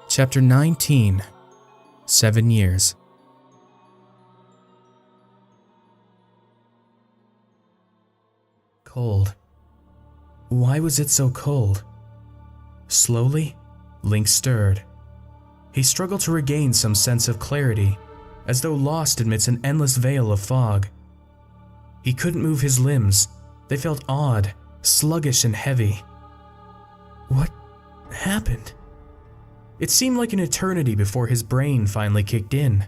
Chapter 19. 7 Years. Cold. Why was it so cold? Slowly, Link stirred. He struggled to regain some sense of clarity, as though lost amidst an endless veil of fog. He couldn't move his limbs. They felt odd, sluggish and heavy. What happened? It seemed like an eternity before his brain finally kicked in.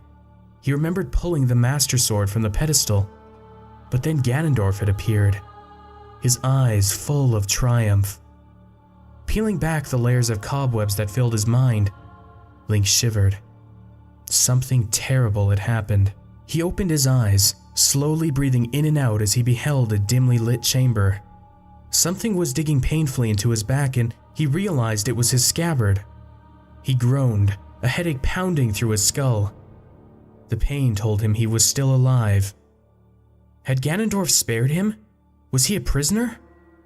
He remembered pulling the Master Sword from the pedestal, but then Ganondorf had appeared, his eyes full of triumph. Peeling back the layers of cobwebs that filled his mind, Link shivered. Something terrible had happened. He opened his eyes, slowly breathing in and out as he beheld a dimly lit chamber. Something was digging painfully into his back, and he realized it was his scabbard. He groaned, a headache pounding through his skull. The pain told him he was still alive. Had Ganondorf spared him? Was he a prisoner?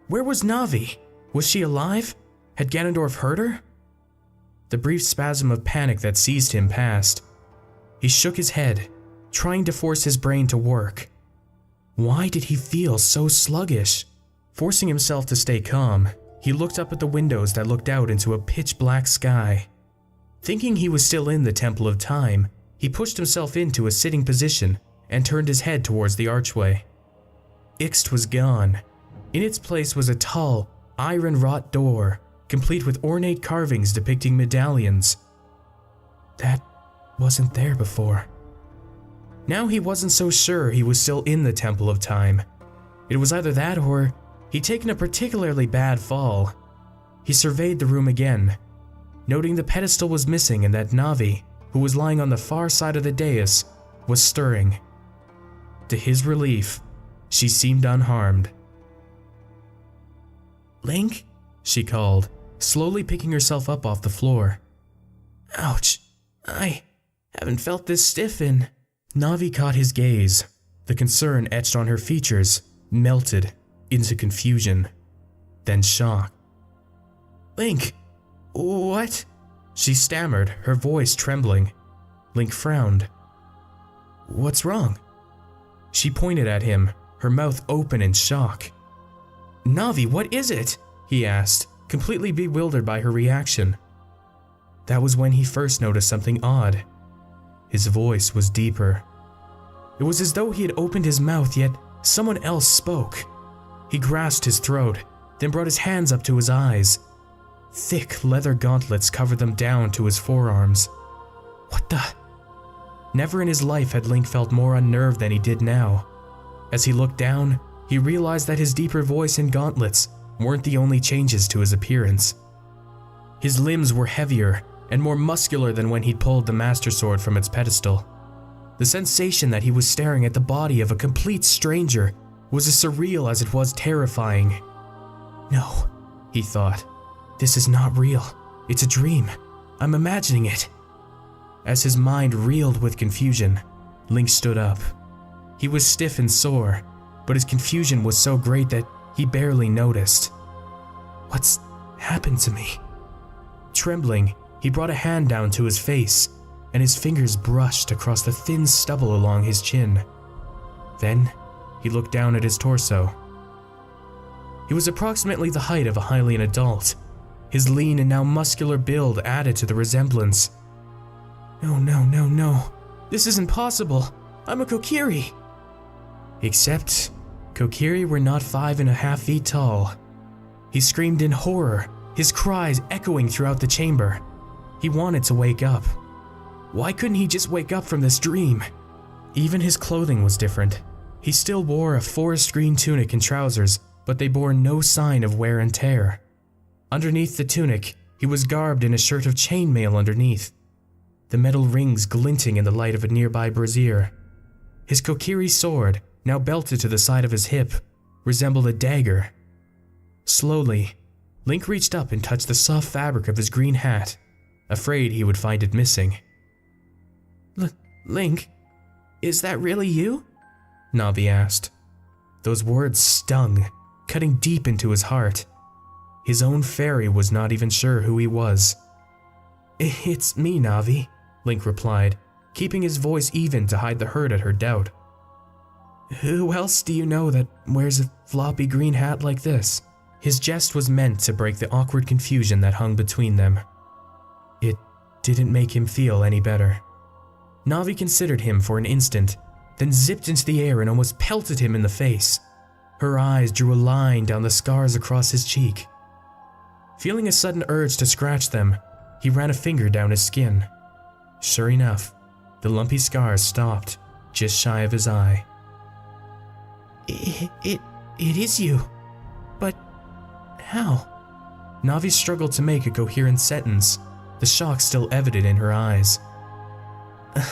Where was Navi? Was she alive? Had Ganondorf hurt her? The brief spasm of panic that seized him passed. He shook his head, trying to force his brain to work. Why did he feel so sluggish? Forcing himself to stay calm, he looked up at the windows that looked out into a pitch-black sky. Thinking he was still in the Temple of Time, he pushed himself into a sitting position and turned his head towards the archway. Ixt was gone. In its place was a tall, iron-wrought door, complete with ornate carvings depicting medallions. That wasn't there before. Now he wasn't so sure he was still in the Temple of Time. It was either that or he'd taken a particularly bad fall. He surveyed the room again, noting the pedestal was missing and that Navi, who was lying on the far side of the dais, was stirring. To his relief, she seemed unharmed. "Link?" she called, slowly picking herself up off the floor. "Ouch, I haven't felt this stiff in..." Navi caught his gaze. The concern etched on her features melted into confusion, then shock. "Link, what?" she stammered, her voice trembling. Link frowned. "What's wrong?" She pointed at him, her mouth open in shock. "Navi, what is it?" he asked, completely bewildered by her reaction. That was when he first noticed something odd. His voice was deeper. It was as though he had opened his mouth, yet someone else spoke. He grasped his throat, then brought his hands up to his eyes. Thick leather gauntlets covered them down to his forearms. What the? Never in his life had Link felt more unnerved than he did now. As he looked down, he realized that his deeper voice and gauntlets weren't the only changes to his appearance. His limbs were heavier and more muscular than when he'd pulled the Master Sword from its pedestal. The sensation that he was staring at the body of a complete stranger was as surreal as it was terrifying. "No," he thought. "This is not real. It's a dream. I'm imagining it." As his mind reeled with confusion, Link stood up. He was stiff and sore, but his confusion was so great that he barely noticed. "What's happened to me?" Trembling, he brought a hand down to his face, and his fingers brushed across the thin stubble along his chin. Then, he looked down at his torso. He was approximately the height of a Hylian adult. His lean and now muscular build added to the resemblance. No. This isn't possible. I'm a Kokiri." Except, Kokiri were not 5.5 feet tall. He screamed in horror, his cries echoing throughout the chamber. He wanted to wake up. Why couldn't he just wake up from this dream? Even his clothing was different. He still wore a forest green tunic and trousers, but they bore no sign of wear and tear. Underneath the tunic, he was garbed in a shirt of chainmail underneath, the metal rings glinting in the light of a nearby brazier. His Kokiri sword, now belted to the side of his hip, resembled a dagger. Slowly, Link reached up and touched the soft fabric of his green hat, afraid he would find it missing. Link, is that really you?" Navi asked. Those words stung, cutting deep into his heart. His own fairy was not even sure who he was. It's me, Navi, Link replied, keeping his voice even to hide the hurt at her doubt. Who else do you know that wears a floppy green hat like this? His jest was meant to break the awkward confusion that hung between them. It didn't make him feel any better. Navi considered him for an instant, then zipped into the air and almost pelted him in the face. Her eyes drew a line down the scars across his cheek. Feeling a sudden urge to scratch them, he ran a finger down his skin. Sure enough, the lumpy scars stopped just shy of his eye. It is you. But how? Navi struggled to make a coherent sentence, the shock still evident in her eyes.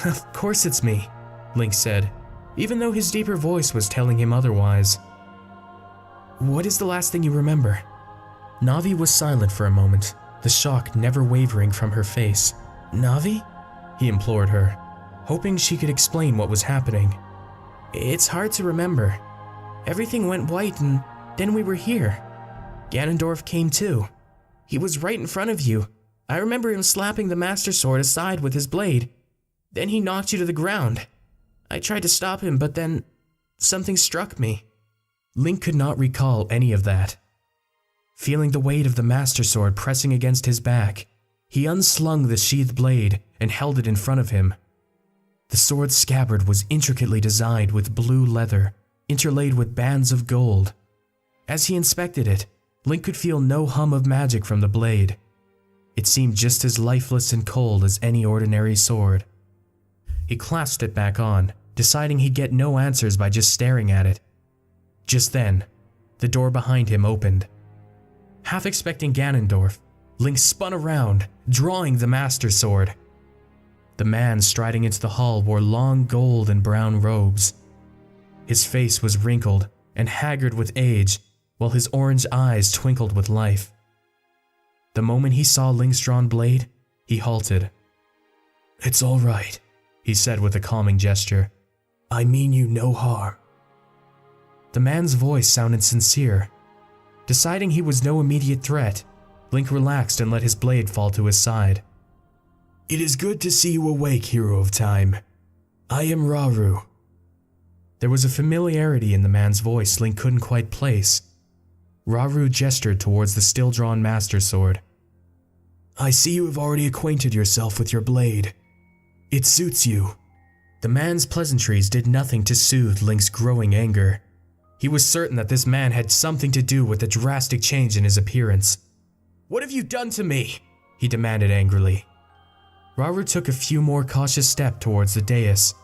Of course it's me, Link said, even though his deeper voice was telling him otherwise. What is the last thing you remember? Navi was silent for a moment, the shock never wavering from her face. Navi? He implored her, hoping she could explain what was happening. It's hard to remember. Everything went white and then we were here. Ganondorf came too. He was right in front of you. I remember him slapping the Master Sword aside with his blade. Then he knocked you to the ground. I tried to stop him, but then something struck me. Link could not recall any of that. Feeling the weight of the Master Sword pressing against his back, he unslung the sheathed blade and held it in front of him. The sword's scabbard was intricately designed with blue leather, interlaid with bands of gold. As he inspected it, Link could feel no hum of magic from the blade. It seemed just as lifeless and cold as any ordinary sword. He clasped it back on, deciding he'd get no answers by just staring at it. Just then, the door behind him opened. Half expecting Ganondorf, Link spun around, drawing the Master Sword. The man striding into the hall wore long gold and brown robes. His face was wrinkled and haggard with age, while his orange eyes twinkled with life. The moment he saw Link's drawn blade, he halted. It's all right, he said with a calming gesture. I mean you no harm. The man's voice sounded sincere. Deciding he was no immediate threat, Link relaxed and let his blade fall to his side. It is good to see you awake, Hero of Time. I am Rauru. There was a familiarity in the man's voice Link couldn't quite place. Rauru gestured towards the still-drawn Master Sword. I see you have already acquainted yourself with your blade. It suits you. The man's pleasantries did nothing to soothe Link's growing anger. He was certain that this man had something to do with the drastic change in his appearance. What have you done to me? He demanded angrily. Rauru took a few more cautious steps towards the dais.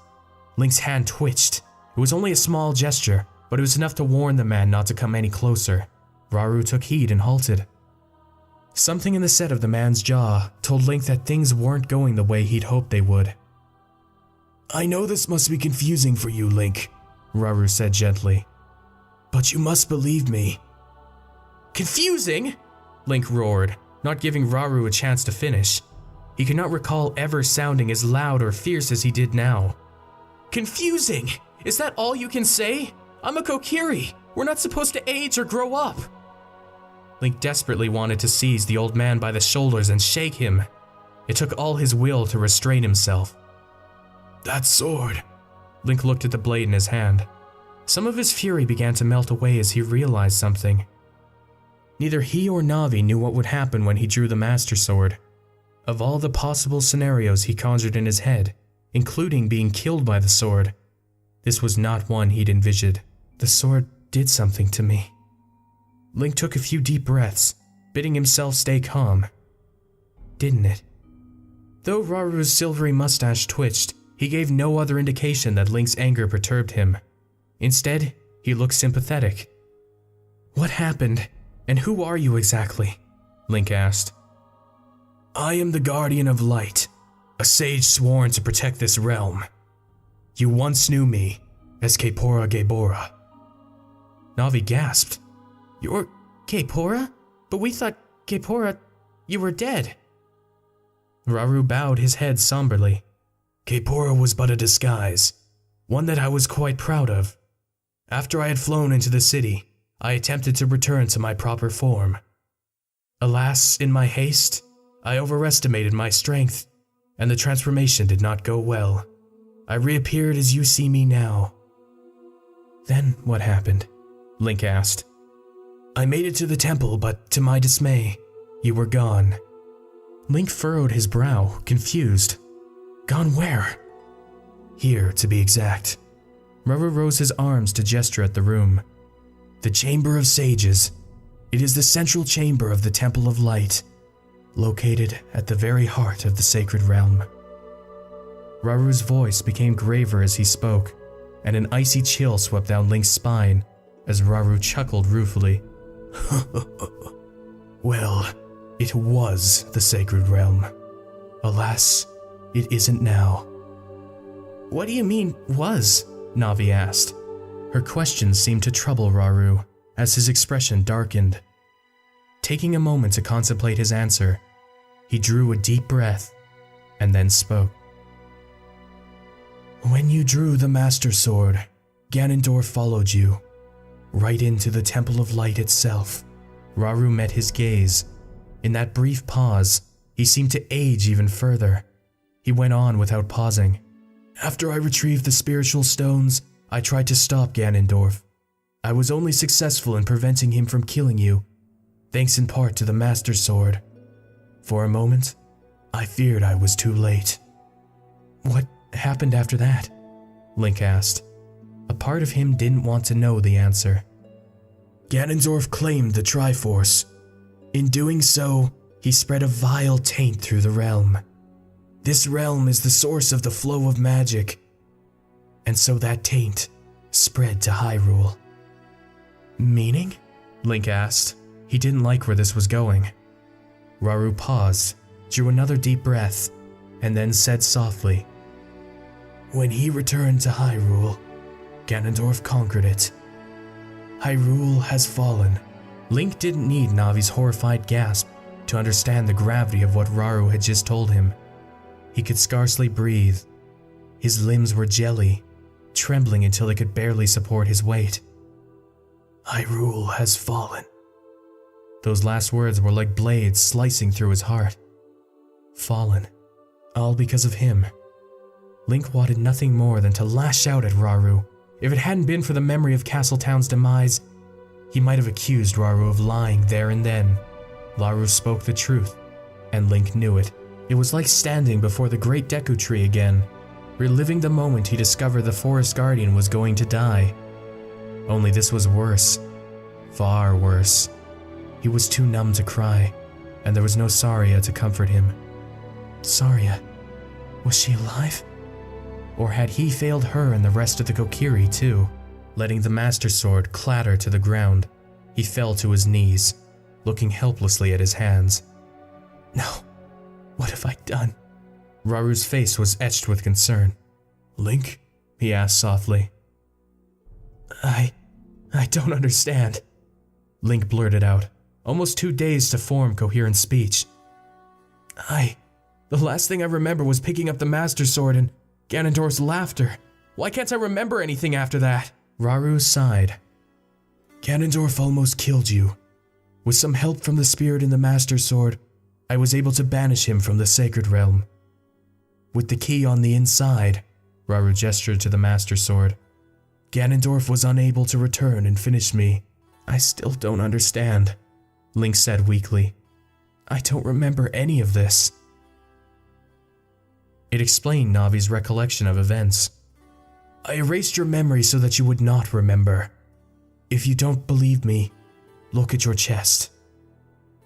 Link's hand twitched. It was only a small gesture, but it was enough to warn the man not to come any closer. Rauru took heed and halted. Something in the set of the man's jaw told Link that things weren't going the way he'd hoped they would. I know this must be confusing for you, Link, Rauru said gently. But you must believe me. Confusing? Link roared, not giving Rauru a chance to finish. He could not recall ever sounding as loud or fierce as he did now. Confusing? Is that all you can say? I'm a Kokiri. We're not supposed to age or grow up. Link desperately wanted to seize the old man by the shoulders and shake him. It took all his will to restrain himself. That sword. Link looked at the blade in his hand. Some of his fury began to melt away as he realized something. Neither he or Navi knew what would happen when he drew the Master Sword. Of all the possible scenarios he conjured in his head, including being killed by the sword, this was not one he'd envisioned. The sword did something to me. Link took a few deep breaths, bidding himself stay calm. Didn't it? Though Raru's silvery mustache twitched, he gave no other indication that Link's anger perturbed him. Instead, he looked sympathetic. What happened, and who are you exactly? Link asked. I am the Guardian of Light, a sage sworn to protect this realm. You once knew me as Kaepora Gaebora. Navi gasped. You're Kaepora? But we thought Kaepora, you were dead. Rauru bowed his head somberly. Kaepora was but a disguise, one that I was quite proud of. After I had flown into the city, I attempted to return to my proper form. Alas, in my haste, I overestimated my strength, and the transformation did not go well. I reappeared as you see me now." "Then what happened?" Link asked. "I made it to the temple, but to my dismay, you were gone." Link furrowed his brow, confused. "Gone where?" "Here, to be exact." Rauru rose his arms to gesture at the room. "The Chamber of Sages. It is the central chamber of the Temple of Light, located at the very heart of the sacred realm." Rauru's voice became graver as he spoke, and an icy chill swept down Link's spine as Rauru chuckled ruefully. "Well, it was the sacred realm. Alas, it isn't now." "What do you mean, was?" Navi asked. Her question seemed to trouble Rauru as his expression darkened. Taking a moment to contemplate his answer, he drew a deep breath and then spoke. "When you drew the Master Sword, Ganondorf followed you, right into the Temple of Light itself." Rauru met his gaze. In that brief pause, he seemed to age even further. He went on without pausing. "After I retrieved the spiritual stones, I tried to stop Ganondorf. I was only successful in preventing him from killing you, thanks in part to the Master Sword. For a moment, I feared I was too late." "What happened after that?" Link asked. A part of him didn't want to know the answer. "Ganondorf claimed the Triforce. In doing so, he spread a vile taint through the realm. This realm is the source of the flow of magic, and so that taint spread to Hyrule." "Meaning?" Link asked. He didn't like where this was going. Rauru paused, drew another deep breath, and then said softly, "When he returned to Hyrule, Ganondorf conquered it. Hyrule has fallen." Link didn't need Navi's horrified gasp to understand the gravity of what Rauru had just told him. He could scarcely breathe. His limbs were jelly, trembling until they could barely support his weight. "Hyrule has fallen." Those last words were like blades slicing through his heart. Fallen. All because of him. Link wanted nothing more than to lash out at Rauru. If it hadn't been for the memory of Castletown's demise, he might have accused Rauru of lying there and then. Rauru spoke the truth, and Link knew it. It was like standing before the great Deku Tree again, reliving the moment he discovered the Forest Guardian was going to die. Only this was worse. Far worse. He was too numb to cry, and there was no Saria to comfort him. Saria? Was she alive? Or had he failed her and the rest of the Kokiri too? Letting the Master Sword clatter to the ground, he fell to his knees, looking helplessly at his hands. "No, what have I done?" Rauru's face was etched with concern. "Link?" he asked softly. I don't understand," Link blurted out, almost too dazed to form coherent speech. The last thing I remember was picking up the Master Sword and Ganondorf's laughter. Why can't I remember anything after that?" Rauru sighed. "Ganondorf almost killed you. With some help from the spirit in the Master Sword, I was able to banish him from the sacred realm. With the key on the inside," Rauru gestured to the Master Sword, "Ganondorf was unable to return and finish me." "I still don't understand," Link said weakly. "I don't remember any of this." It explained Navi's recollection of events. "I erased your memory so that you would not remember. If you don't believe me, look at your chest."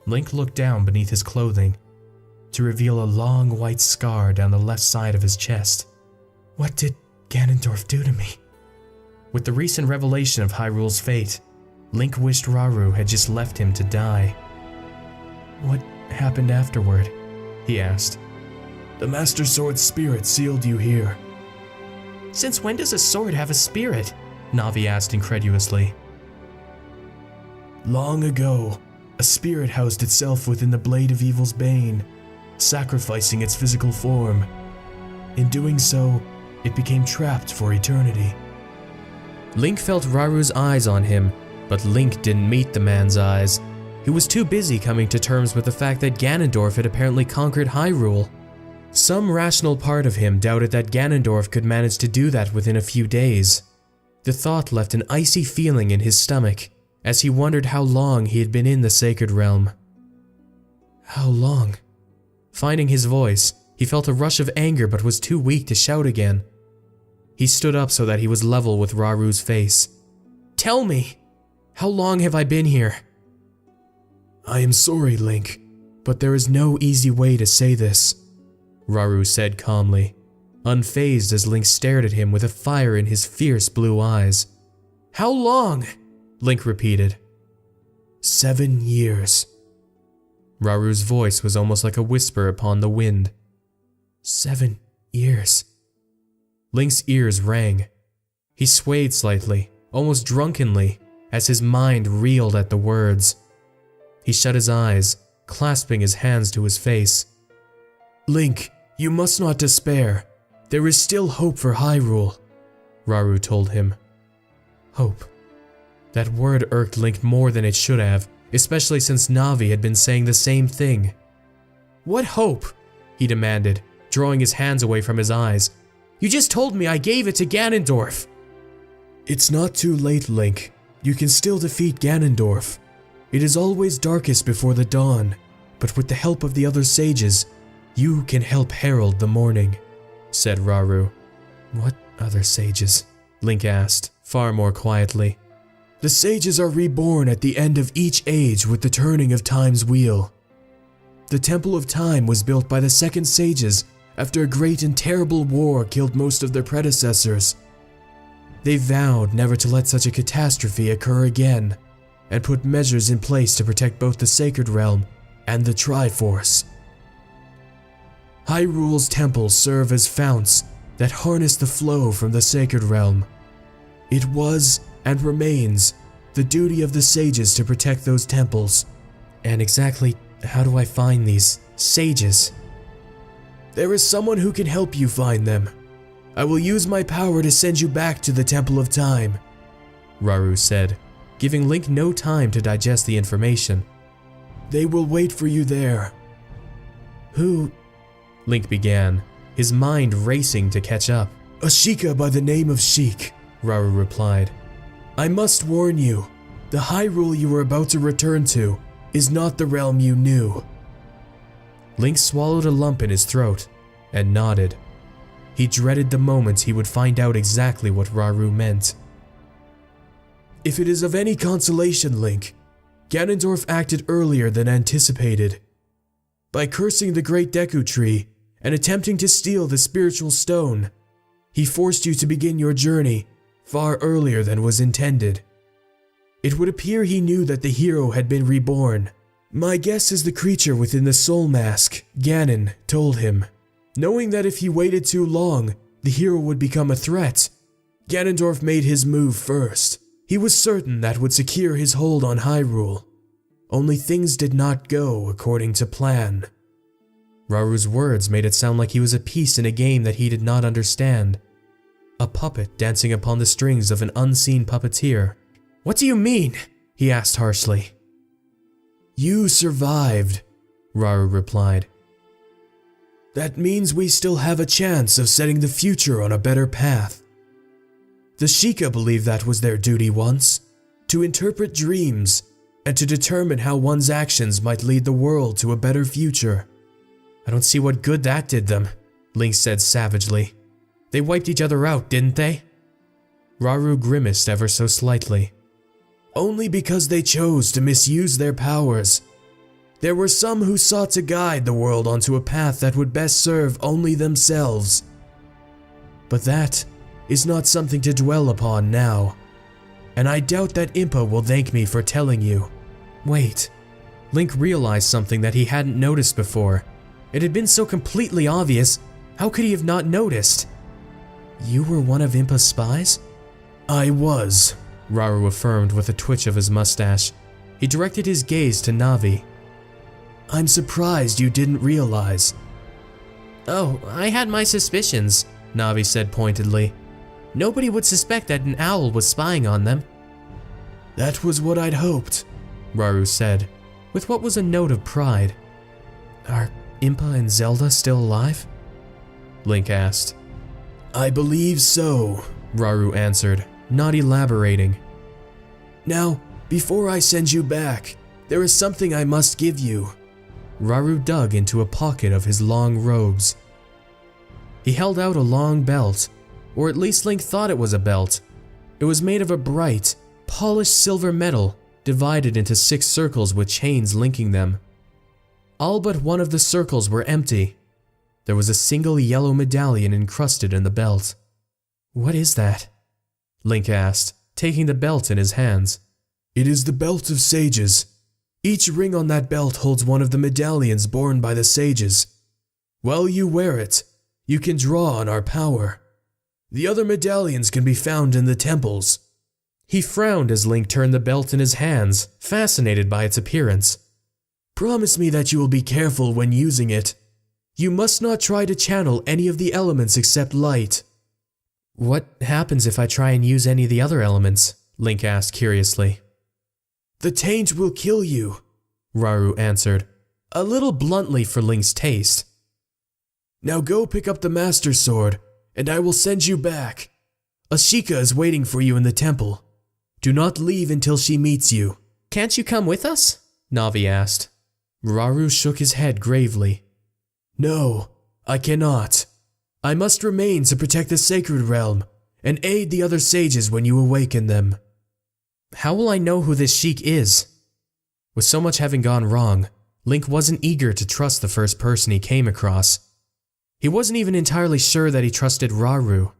Link looked down beneath his clothing to reveal a long white scar down the left side of his chest. "What did Ganondorf do to me?" With the recent revelation of Hyrule's fate, Link wished Rauru had just left him to die. "What happened afterward?" he asked. "The Master Sword's spirit sealed you here." "Since when does a sword have a spirit?" Navi asked incredulously. "Long ago, a spirit housed itself within the blade of evil's bane, sacrificing its physical form. In doing so, it became trapped for eternity." Link felt Rauru's eyes on him, but Link didn't meet the man's eyes. He was too busy coming to terms with the fact that Ganondorf had apparently conquered Hyrule. Some rational part of him doubted that Ganondorf could manage to do that within a few days. The thought left an icy feeling in his stomach as he wondered how long he had been in the Sacred Realm. How long? Finding his voice, he felt a rush of anger but was too weak to shout again. He stood up so that he was level with Raru's face. "Tell me! How long have I been here?" "I am sorry, Link, but there is no easy way to say this," Raru said calmly, unfazed as Link stared at him with a fire in his fierce blue eyes. "How long?" Link repeated. 7 years. Raru's voice was almost like a whisper upon the wind. 7 years. Link's ears rang. He swayed slightly, almost drunkenly, as his mind reeled at the words. He shut his eyes, clasping his hands to his face. "Link, you must not despair. There is still hope for Hyrule," Raru told him. Hope. That word irked Link more than it should have, especially since Navi had been saying the same thing. "What hope?" he demanded, drawing his hands away from his eyes. "You just told me I gave it to Ganondorf." "It's not too late, Link. You can still defeat Ganondorf. It is always darkest before the dawn, but with the help of the other sages, you can help herald the morning," said Raru. "What other sages?" Link asked, far more quietly. "The sages are reborn at the end of each age with the turning of Time's wheel. The Temple of Time was built by the second sages after a great and terrible war killed most of their predecessors. They vowed never to let such a catastrophe occur again, and put measures in place to protect both the Sacred Realm and the Triforce. Hyrule's temples serve as founts that harness the flow from the Sacred Realm. It was, and remains, the duty of the sages to protect those temples." "And exactly how do I find these sages?" "There is someone who can help you find them. I will use my power to send you back to the Temple of Time," Raru said, giving Link no time to digest the information. "They will wait for you there." "Who?" Link began, his mind racing to catch up. "A Sheikah by the name of Sheik," Raru replied. "I must warn you, the Hyrule you are about to return to is not the realm you knew." Link swallowed a lump in his throat and nodded. He dreaded the moment he would find out exactly what Raru meant. "If it is of any consolation, Link, Ganondorf acted earlier than anticipated. By cursing the Great Deku Tree and attempting to steal the spiritual stone, he forced you to begin your journey far earlier than was intended. It would appear he knew that the hero had been reborn. My guess is the creature within the soul mask, Ganon, told him, knowing that if he waited too long, the hero would become a threat. Ganondorf made his move first. He was certain that would secure his hold on Hyrule. Only things did not go according to plan." Raru's words made it sound like he was a piece in a game that he did not understand. A puppet dancing upon the strings of an unseen puppeteer. "What do you mean?" he asked harshly. "You survived," Raru replied. "That means we still have a chance of setting the future on a better path. The Sheikah believed that was their duty once, to interpret dreams and to determine how one's actions might lead the world to a better future." "I don't see what good that did them," Link said savagely. "They wiped each other out, didn't they?" Raru grimaced ever so slightly. "Only because they chose to misuse their powers. There were some who sought to guide the world onto a path that would best serve only themselves. But that is not something to dwell upon now, and I doubt that Impa will thank me for telling you." Wait. Link realized something that he hadn't noticed before. It had been so completely obvious, how could he have not noticed? "You were one of Impa's spies?" "I was," Raru affirmed with a twitch of his mustache. He directed his gaze to Navi. "I'm surprised you didn't realize." "Oh, I had my suspicions," Navi said pointedly. "Nobody would suspect that an owl was spying on them." "That was what I'd hoped," Raru said. with what was a note of pride. "Are Impa and Zelda still alive?" Link asked. "I believe so," Rauru answered, not elaborating. "Now, before I send you back, there is something I must give you." Rauru dug into a pocket of his long robes. He held out a long belt, or at least Link thought it was a belt. It was made of a bright, polished silver metal divided into 6 circles with chains linking them. All but one of the circles were empty. There was a single yellow medallion encrusted in the belt. "What is that?" Link asked, taking the belt in his hands. "It is the Belt of Sages. Each ring on that belt holds one of the medallions borne by the sages. While you wear it, you can draw on our power. The other medallions can be found in the temples." He frowned as Link turned the belt in his hands, fascinated by its appearance. "Promise me that you will be careful when using it. You must not try to channel any of the elements except light." "What happens if I try and use any of the other elements?" Link asked curiously. "The taint will kill you," Rauru answered, a little bluntly for Link's taste. "Now go pick up the Master Sword, and I will send you back. Ashika is waiting for you in the temple. Do not leave until she meets you." "Can't you come with us?" Navi asked. Rauru shook his head gravely. "No, I cannot. I must remain to protect the sacred realm and aid the other sages when you awaken them." "How will I know who this sheik is?" With so much having gone wrong, Link wasn't eager to trust the first person he came across. He wasn't even entirely sure that he trusted Rauru.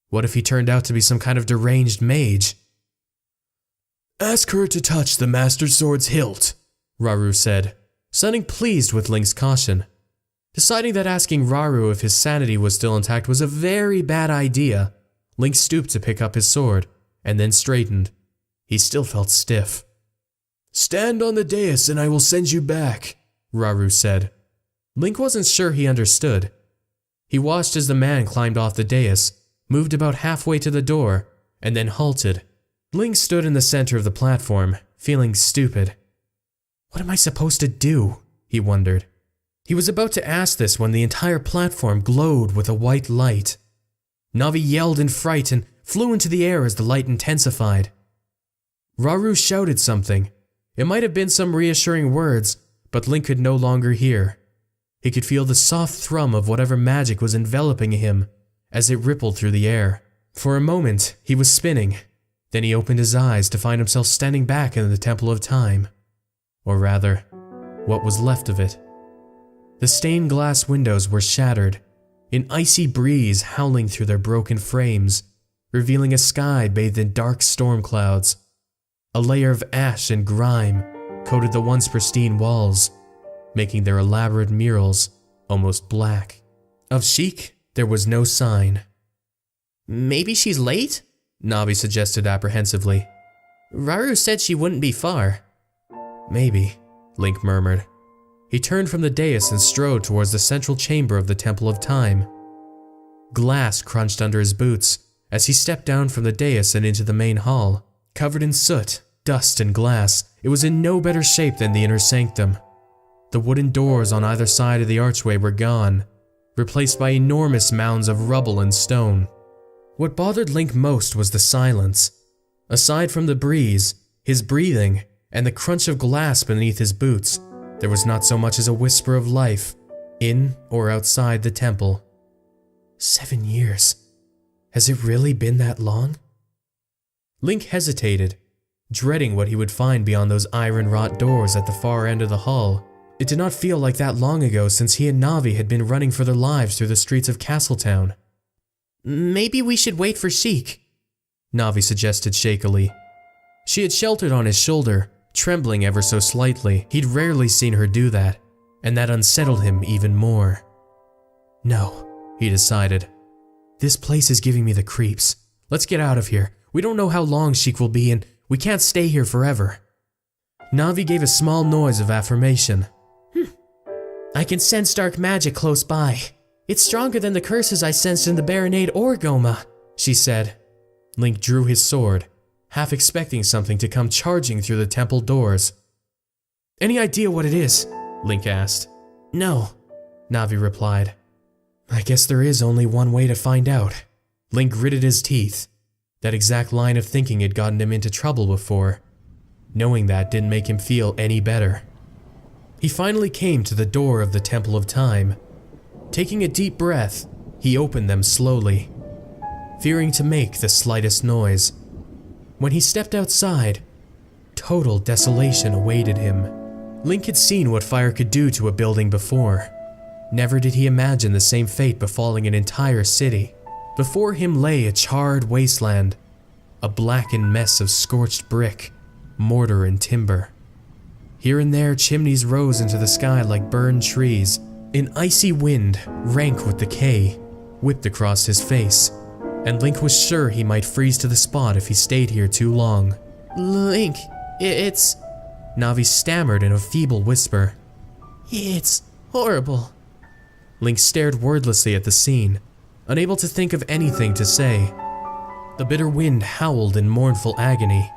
What if he turned out to be some kind of deranged mage? "Ask her to touch the Master Sword's hilt," Rauru said, sounding pleased with Link's caution. Deciding that asking Rauru if his sanity was still intact was a very bad idea, Link stooped to pick up his sword, and then straightened. He still felt stiff. "Stand on the dais and I will send you back," Rauru said. Link wasn't sure he understood. He watched as the man climbed off the dais, moved about halfway to the door, and then halted. Link stood in the center of the platform, feeling stupid. What am I supposed to do? He wondered. He was about to ask this when the entire platform glowed with a white light. Navi yelled in fright and flew into the air as the light intensified. Rauru shouted something. It might have been some reassuring words, but Link could no longer hear. He could feel the soft thrum of whatever magic was enveloping him as it rippled through the air. For a moment, he was spinning. Then he opened his eyes to find himself standing back in the Temple of Time. Or rather, what was left of it. The stained glass windows were shattered, an icy breeze howling through their broken frames, revealing a sky bathed in dark storm clouds. A layer of ash and grime coated the once pristine walls, making their elaborate murals almost black. Of Sheik, there was no sign. "Maybe she's late?" Navi suggested apprehensively. "Rauru said she wouldn't be far." "Maybe," Link murmured. He turned from the dais and strode towards the central chamber of the Temple of Time. Glass crunched under his boots as he stepped down from the dais and into the main hall. Covered in soot, dust, and glass, it was in no better shape than the inner sanctum. The wooden doors on either side of the archway were gone, replaced by enormous mounds of rubble and stone. What bothered Link most was the silence. Aside from the breeze, his breathing, and the crunch of glass beneath his boots, there was not so much as a whisper of life, in or outside the temple. 7 years. Has it really been that long? Link hesitated, dreading what he would find beyond those iron-wrought doors at the far end of the hall. It did not feel like that long ago since he and Navi had been running for their lives through the streets of Castletown. "Maybe we should wait for Sheik," Navi suggested shakily. She had sheltered on his shoulder, trembling ever so slightly. He'd rarely seen her do that, and that unsettled him even more. "No," he decided. "This place is giving me the creeps. Let's get out of here. We don't know how long Sheik will be, and we can't stay here forever." Navi gave a small noise of affirmation. "I can sense dark magic close by. It's stronger than the curses I sensed in the Baronade or Goma," she said. Link drew his sword, half expecting something to come charging through the temple doors. Any idea what it is? Link asked. No, Navi replied. I guess there is only one way to find out. Link gritted his teeth. That exact line of thinking had gotten him into trouble before. Knowing that didn't make him feel any better. He finally came to the door of the Temple of Time. Taking a deep breath, he opened them slowly, fearing to make the slightest noise. When he stepped outside, total desolation awaited him. Link had seen what fire could do to a building before. Never did he imagine the same fate befalling an entire city. Before him lay a charred wasteland, a blackened mess of scorched brick, mortar and timber. Here and there chimneys rose into the sky like burned trees. An icy wind, rank with decay, whipped across his face, and Link was sure he might freeze to the spot if he stayed here too long. Link, it's... Navi stammered in a feeble whisper. It's horrible. Link stared wordlessly at the scene, unable to think of anything to say. The bitter wind howled in mournful agony,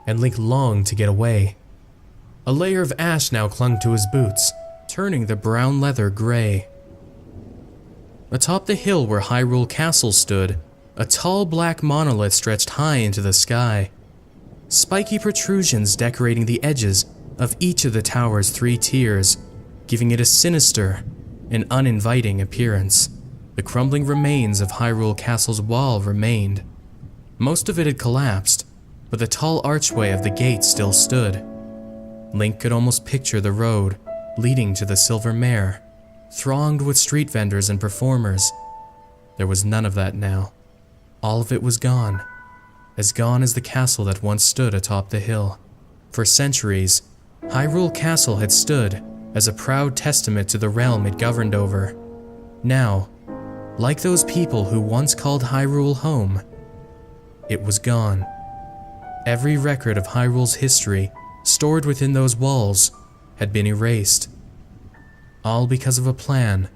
and Link longed to get away. A layer of ash now clung to his boots, turning the brown leather gray. Atop the hill where Hyrule Castle stood, a tall black monolith stretched high into the sky. Spiky protrusions decorating the edges of each of the tower's 3 tiers, giving it a sinister and uninviting appearance. The crumbling remains of Hyrule Castle's wall remained. Most of it had collapsed, but the tall archway of the gate still stood. Link could almost picture the road leading to the Silver Mare, thronged with street vendors and performers. There was none of that now. All of it was gone as the castle that once stood atop the hill. For centuries, Hyrule Castle had stood as a proud testament to the realm it governed over. Now, like those people who once called Hyrule home, it was gone. Every record of Hyrule's history stored within those walls had been erased. All because of a plan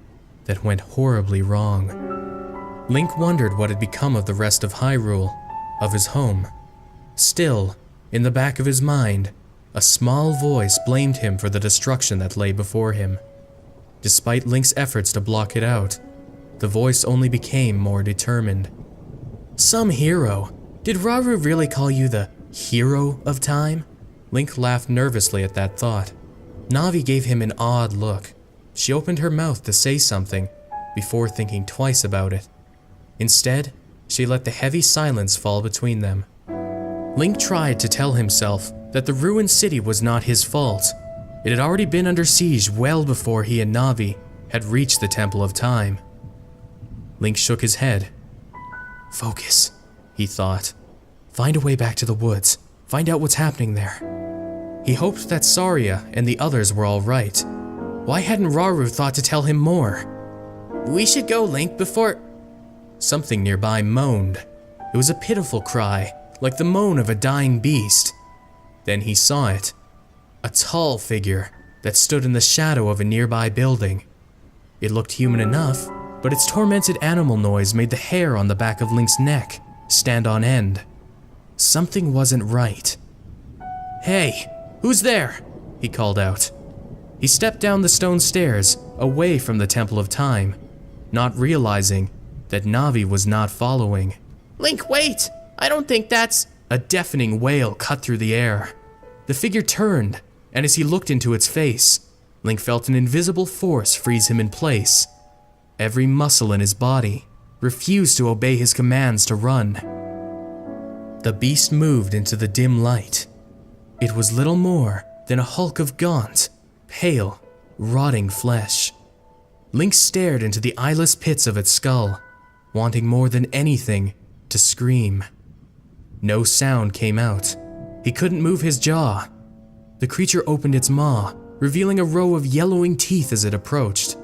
that went horribly wrong. Link wondered what had become of the rest of Hyrule, of his home. Still, in the back of his mind, a small voice blamed him for the destruction that lay before him. Despite Link's efforts to block it out, the voice only became more determined. Some hero. Did Rauru really call you the hero of time? Link laughed nervously at that thought. Navi gave him an odd look. She opened her mouth to say something before thinking twice about it. Instead, she let the heavy silence fall between them. Link tried to tell himself that the ruined city was not his fault. It had already been under siege well before he and Navi had reached the Temple of Time. Link shook his head. Focus, he thought. Find a way back to the woods. Find out what's happening there. He hoped that Saria and the others were all right. Why hadn't Rauru thought to tell him more? We should go, Link, before... Something nearby moaned. It was a pitiful cry, like the moan of a dying beast. Then he saw it. A tall figure that stood in the shadow of a nearby building. It looked human enough, but its tormented animal noise made the hair on the back of Link's neck stand on end. Something wasn't right. Hey, who's there? He called out. He stepped down the stone stairs, away from the Temple of Time, not realizing that Navi was not following. Link, wait! I don't think that's... A deafening wail cut through the air. The figure turned, and as he looked into its face, Link felt an invisible force freeze him in place. Every muscle in his body refused to obey his commands to run. The beast moved into the dim light. It was little more than a hulk of gaunt, pale, rotting flesh. Link stared into the eyeless pits of its skull, wanting more than anything to scream. No sound came out. He couldn't move his jaw. The creature opened its maw, revealing a row of yellowing teeth as it approached.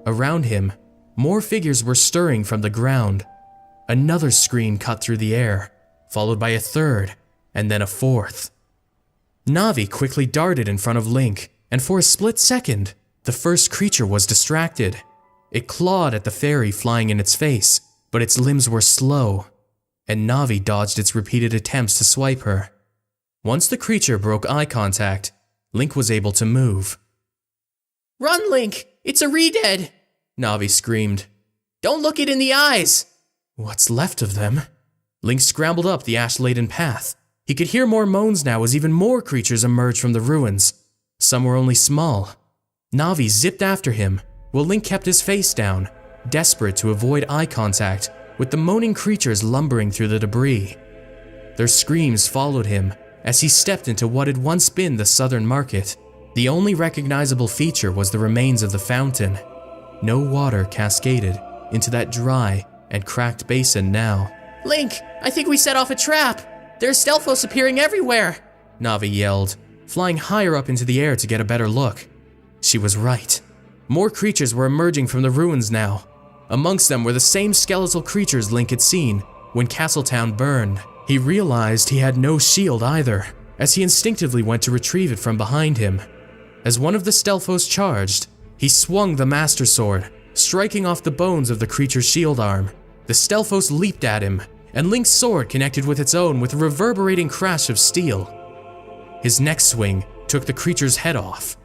Around him, more figures were stirring from the ground. Another scream cut through the air, followed by a third, and then a fourth. Navi quickly darted in front of Link, and for a split second, the first creature was distracted. It clawed at the fairy flying in its face, but its limbs were slow, and Navi dodged its repeated attempts to swipe her. Once the creature broke eye contact, Link was able to move. "Run, Link! It's a re-dead!" Navi screamed. "Don't look it in the eyes!" What's left of them? Link scrambled up the ash-laden path. He could hear more moans now as even more creatures emerged from the ruins. Some were only small. Navi zipped after him, while Link kept his face down, desperate to avoid eye contact with the moaning creatures lumbering through the debris. Their screams followed him as he stepped into what had once been the southern market. The only recognizable feature was the remains of the fountain. No water cascaded into that dry and cracked basin now. "Link, I think we set off a trap! There's Stelphos appearing everywhere!" Navi yelled, flying higher up into the air to get a better look. She was right. More creatures were emerging from the ruins now. Amongst them were the same skeletal creatures Link had seen when Castletown burned. He realized he had no shield either, as he instinctively went to retrieve it from behind him. As one of the Stelphos charged, he swung the Master Sword, striking off the bones of the creature's shield arm. The Stelphos leaped at him, and Link's sword connected with its own with a reverberating crash of steel. His next swing took the creature's head off.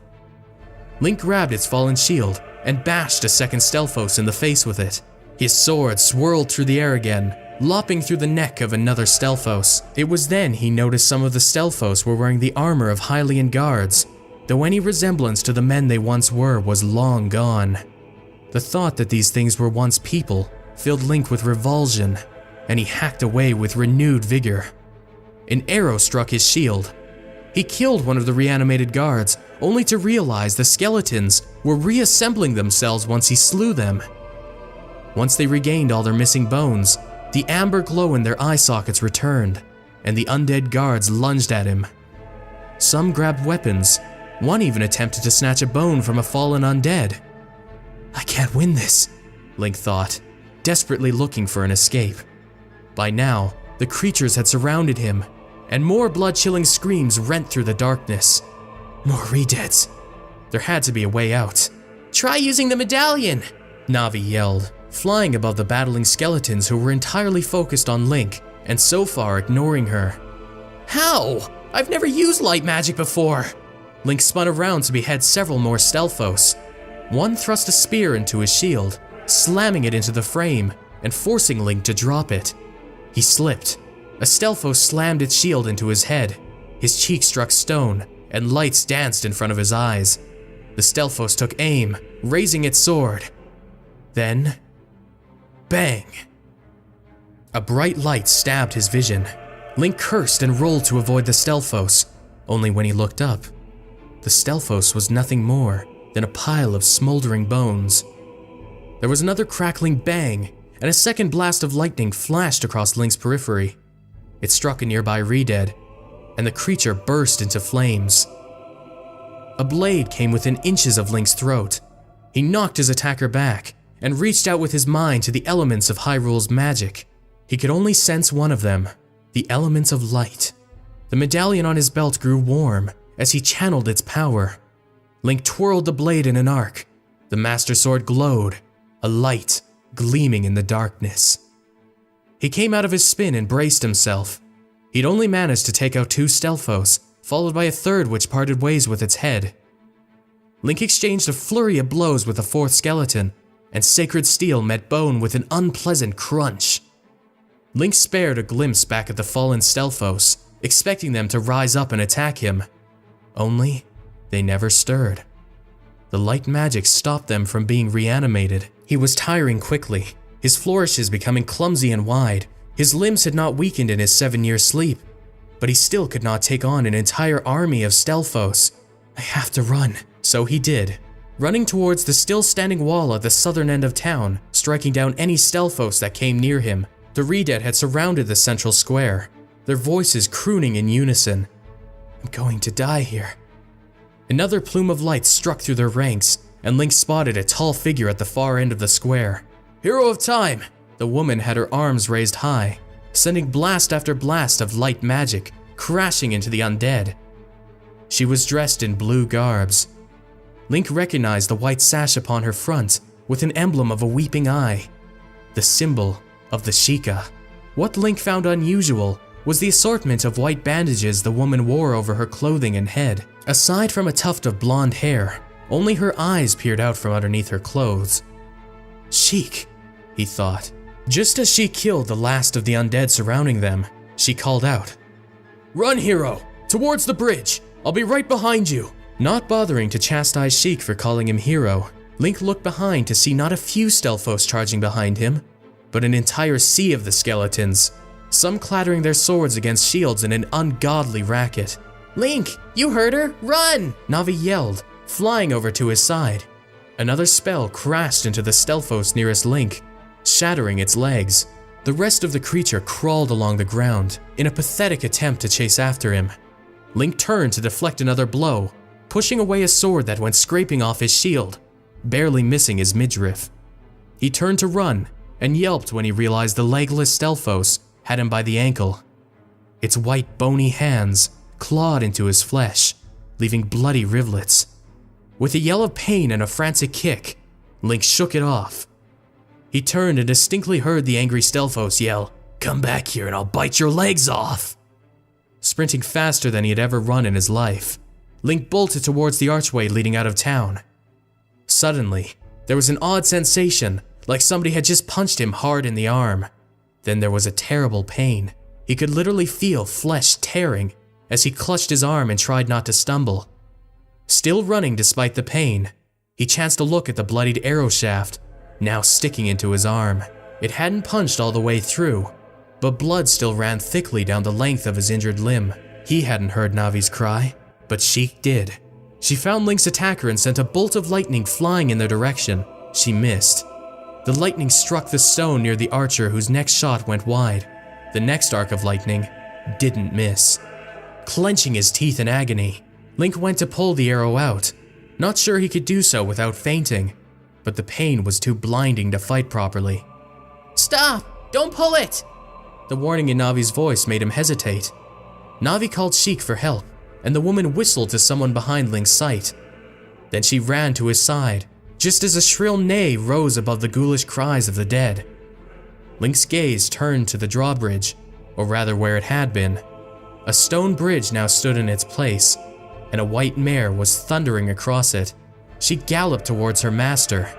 Link grabbed its fallen shield and bashed a second Stelphos in the face with it. His sword swirled through the air again, lopping through the neck of another Stelphos. It was then he noticed some of the Stelphos were wearing the armor of Hylian guards, though any resemblance to the men they once were was long gone. The thought that these things were once people filled Link with revulsion, and he hacked away with renewed vigor. An arrow struck his shield. He killed one of the reanimated guards, only to realize the skeletons were reassembling themselves once he slew them. Once they regained all their missing bones, the amber glow in their eye sockets returned, and the undead guards lunged at him. Some grabbed weapons. One even attempted to snatch a bone from a fallen undead. I can't win this, Link thought, desperately looking for an escape. By now, the creatures had surrounded him, and more blood-chilling screams rent through the darkness. More re-deads. There had to be a way out. "Try using the medallion!" Navi yelled, flying above the battling skeletons who were entirely focused on Link, and so far ignoring her. "How? I've never used light magic before!" Link spun around to behead several more Stelphos. One thrust a spear into his shield, slamming it into the frame and forcing Link to drop it. He slipped. A Stelphos slammed its shield into his head. His cheek struck stone, and lights danced in front of his eyes. The Stelphos took aim, raising its sword. Then, bang! A bright light stabbed his vision. Link cursed and rolled to avoid the Stelphos, only when he looked up, the Stelphos was nothing more than a pile of smoldering bones. There was another crackling bang, and a second blast of lightning flashed across Link's periphery. It struck a nearby re-dead, and the creature burst into flames. A blade came within inches of Link's throat. He knocked his attacker back, and reached out with his mind to the elements of Hyrule's magic. He could only sense one of them, the elements of light. The medallion on his belt grew warm as he channeled its power. Link twirled the blade in an arc. The Master Sword glowed, a light gleaming in the darkness. He came out of his spin and braced himself. He'd only managed to take out 2 Stelphos, followed by a third which parted ways with its head. Link exchanged a flurry of blows with the 4th skeleton, and sacred steel met bone with an unpleasant crunch. Link spared a glimpse back at the fallen Stelphos, expecting them to rise up and attack him. Only, they never stirred. The light magic stopped them from being reanimated. He was tiring quickly, his flourishes becoming clumsy and wide. His limbs had not weakened in his 7-year sleep, but he still could not take on an entire army of Stelphos. I have to run. So he did, running towards the still-standing wall at the southern end of town, striking down any Stelphos that came near him. The re-dead had surrounded the central square, their voices crooning in unison. I'm going to die here. Another plume of light struck through their ranks, and Link spotted a tall figure at the far end of the square. Hero of Time! The woman had her arms raised high, sending blast after blast of light magic crashing into the undead. She was dressed in blue garbs. Link recognized the white sash upon her front with an emblem of a weeping eye, the symbol of the Sheikah. What Link found unusual was the assortment of white bandages the woman wore over her clothing and head. Aside from a tuft of blonde hair, only her eyes peered out from underneath her clothes. Sheik, he thought. Just as she killed the last of the undead surrounding them, she called out, "Run, hero! Towards the bridge! I'll be right behind you!" Not bothering to chastise Sheik for calling him hero, Link looked behind to see not a few Stelphos charging behind him, but an entire sea of the skeletons, some clattering their swords against shields in an ungodly racket. Link, you heard her! Run! Navi yelled, flying over to his side. Another spell crashed into the Stelphos nearest Link, shattering its legs. The rest of the creature crawled along the ground in a pathetic attempt to chase after him. Link turned to deflect another blow, pushing away a sword that went scraping off his shield, barely missing his midriff. He turned to run and yelped when he realized the legless Stelphos had him by the ankle. Its white bony hands clawed into his flesh, leaving bloody rivulets. With a yell of pain and a frantic kick, Link shook it off. He turned and distinctly heard the angry Stelphos yell, "Come back here and I'll bite your legs off!" Sprinting faster than he had ever run in his life, Link bolted towards the archway leading out of town. Suddenly, there was an odd sensation, like somebody had just punched him hard in the arm. Then there was a terrible pain. He could literally feel flesh tearing as he clutched his arm and tried not to stumble. Still running despite the pain, he chanced a look at the bloodied arrow shaft, now sticking into his arm. It hadn't punched all the way through, but blood still ran thickly down the length of his injured limb. He hadn't heard Navi's cry, but Sheik did. She found Link's attacker and sent a bolt of lightning flying in their direction. She missed. The lightning struck the stone near the archer, whose next shot went wide. The next arc of lightning didn't miss. Clenching his teeth in agony, Link went to pull the arrow out, not sure he could do so without fainting, but the pain was too blinding to fight properly. Stop! Don't pull it! The warning in Navi's voice made him hesitate. Navi called Sheik for help, and the woman whistled to someone behind Link's sight. Then she ran to his side, just as a shrill neigh rose above the ghoulish cries of the dead. Link's gaze turned to the drawbridge, or rather where it had been. A stone bridge now stood in its place, and a white mare was thundering across it. She galloped towards her master,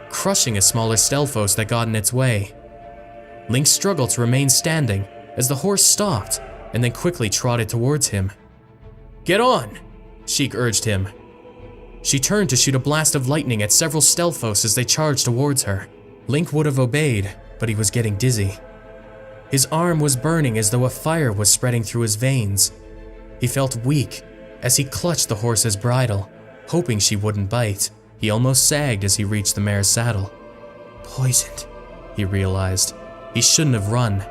crushing a smaller Stelphos that got in its way. Link struggled to remain standing as the horse stopped and then quickly trotted towards him. "Get on!" Sheik urged him. She turned to shoot a blast of lightning at several Stelphos as they charged towards her. Link would have obeyed, but he was getting dizzy. His arm was burning as though a fire was spreading through his veins. He felt weak as he clutched the horse's bridle, hoping she wouldn't bite. He almost sagged as he reached the mare's saddle. Poisoned, he realized. He shouldn't have run,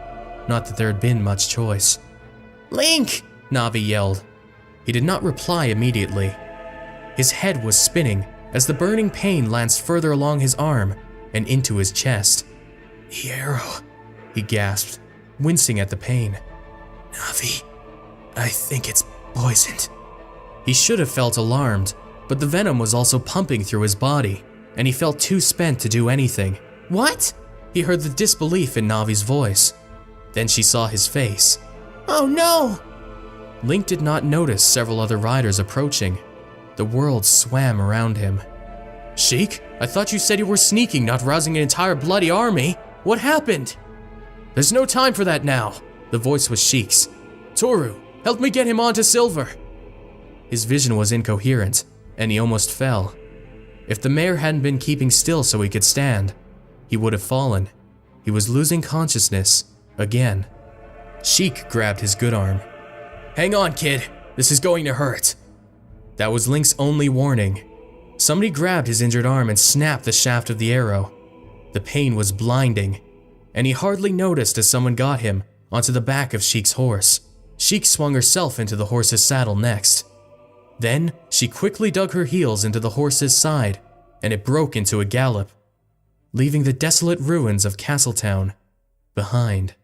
not that there had been much choice. "Link!" Navi yelled. He did not reply immediately. His head was spinning as the burning pain lanced further along his arm and into his chest. "The arrow," he gasped, wincing at the pain. "Navi, I think it's poisoned." He should have felt alarmed, but the venom was also pumping through his body, and he felt too spent to do anything. "What?" He heard the disbelief in Navi's voice. Then she saw his face. "Oh no!" Link did not notice several other riders approaching. The world swam around him. "Sheik, I thought you said you were sneaking, not rousing an entire bloody army. What happened?" "There's no time for that now." The voice was Sheik's. "Toru, help me get him onto Silver." His vision was incoherent, and he almost fell. If the mare hadn't been keeping still so he could stand, he would have fallen. He was losing consciousness again. Sheik grabbed his good arm. "Hang on, kid. This is going to hurt." That was Link's only warning. Somebody grabbed his injured arm and snapped the shaft of the arrow. The pain was blinding, and he hardly noticed as someone got him onto the back of Sheik's horse. Sheik swung herself into the horse's saddle next. Then she quickly dug her heels into the horse's side, and it broke into a gallop, leaving the desolate ruins of Castletown behind.